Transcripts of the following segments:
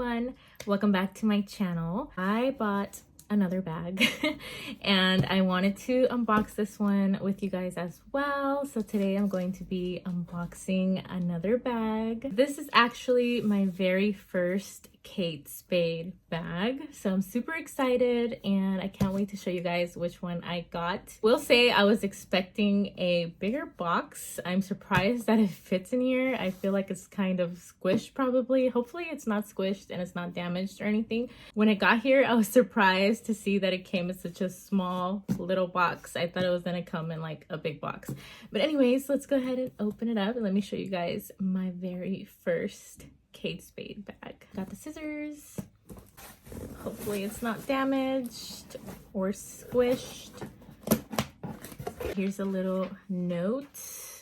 everyone, welcome back to my channel. I bought another bag and I wanted to unbox this one with you guys as well. So today I'm going to be unboxing another bag. This is actually my very first Kate Spade bag, so I'm super excited and I can't wait to show you guys which one I got. Will say I was expecting a bigger box. I'm surprised that it fits in here. I feel like it's kind of squished probably. Hopefully it's not squished and it's not damaged or anything. When it got here, I was surprised to see that it came in such a small little box. I thought it was gonna come in like a big box. But anyways, let's go ahead and open it up and let me show you guys my very first Kate Spade bag. Got the scissors. Hopefully it's not damaged or squished. Here's a little note,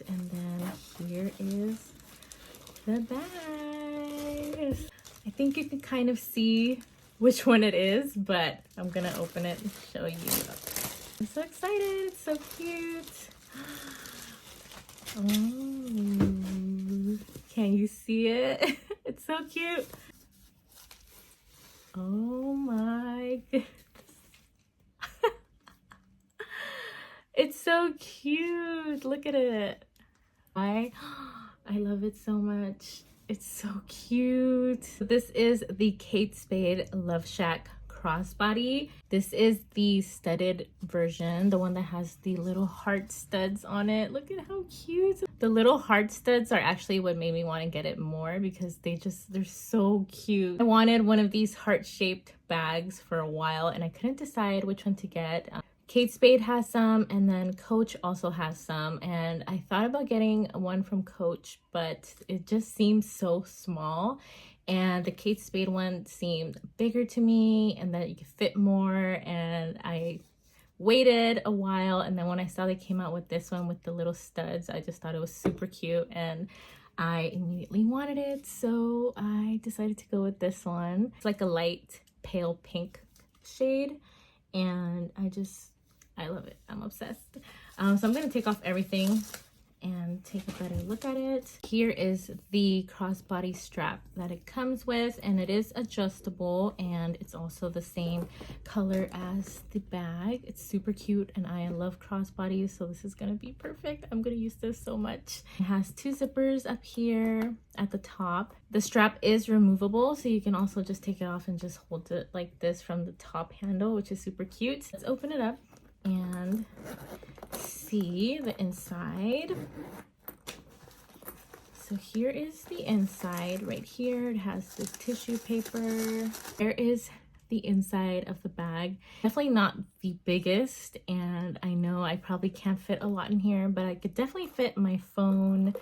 and then here is the bag. I think you can kind of see which one it is, but I'm gonna open it and show you. I'm so excited, it's so cute. Oh, can you see it? It's so cute. Oh my goodness. It's so cute. Look at it. I love it so much. It's so cute. This is the Kate Spade LOVESHACK Crossbody. This is the studded version, the one that has the little heart studs on it. Look at how cute. The little heart studs are actually what made me want to get it more because they're so cute. I wanted one of these heart-shaped bags for a while and I couldn't decide which one to get. Kate Spade has some and then Coach also has some, and I thought about getting one from Coach, but it just seemed so small. And the Kate Spade one seemed bigger to me and that you could fit more, and I waited a while, and then when I saw they came out with this one with the little studs, I just thought it was super cute and I immediately wanted it, so I decided to go with this one. It's like a light pale pink shade and I love it. I'm obsessed. So I'm gonna take off everything and take a better look at it. Here is the crossbody strap that it comes with, and it is adjustable, and it's also the same color as the bag. It's super cute and I love crossbodies, so this is gonna be perfect. I'm gonna use this so much. It has two zippers up here at the top. The strap is removable, so you can also just take it off and just hold it like this from the top handle, which is super cute. Let's open it up and see the inside. So here is the inside right here. It has this tissue paper. There is the inside of the bag. Definitely not the biggest, and I know I probably can't fit a lot in here, but I could definitely fit my phone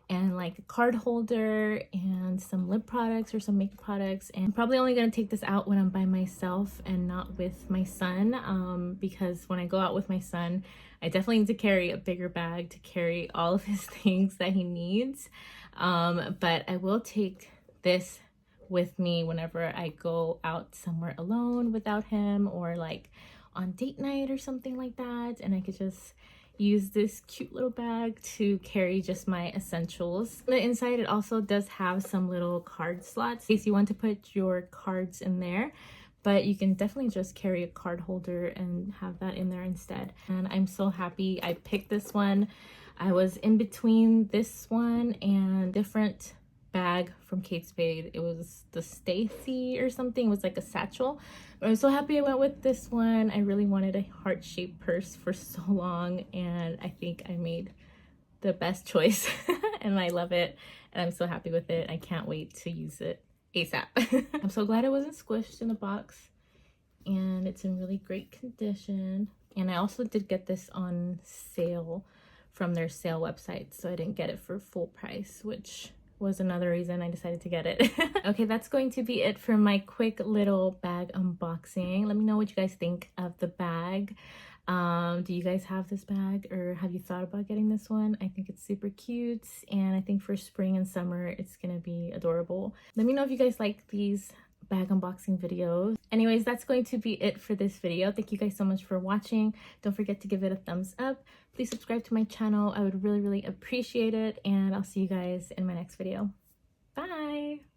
and like a card holder and some lip products or some makeup products. And I'm probably only gonna take this out when I'm by myself and not with my son, because when I go out with my son, I definitely need to carry a bigger bag to carry all of his things that he needs. But I will take this with me whenever I go out somewhere alone without him, or like on date night or something like that, and I could just use this cute little bag to carry just my essentials. On the inside, it also does have some little card slots in case you want to put your cards in there, but you can definitely just carry a card holder and have that in there instead. And I'm so happy I picked this one. I was in between this one and different bag from Kate Spade. It was the Stacy or something. It was like a satchel, but I'm so happy I went with this one. I really wanted a heart-shaped purse for so long, and I think I made the best choice and I love it and I'm so happy with it. I can't wait to use it ASAP. I'm so glad it wasn't squished in the box, and it's in really great condition. And I also did get this on sale from their sale website, so I didn't get it for full price, which was another reason I decided to get it. Okay, that's going to be it for my quick little bag unboxing. Let me know what you guys think of the bag. Do you guys have this bag, or have you thought about getting this one? I think it's super cute, and I think for spring and summer it's gonna be adorable. Let me know if you guys like these bag unboxing videos. Anyways, that's going to be it for this video. Thank you guys so much for watching. Don't forget to give it a thumbs up. Please subscribe to my channel. I would really appreciate it, and I'll see you guys in my next video. Bye.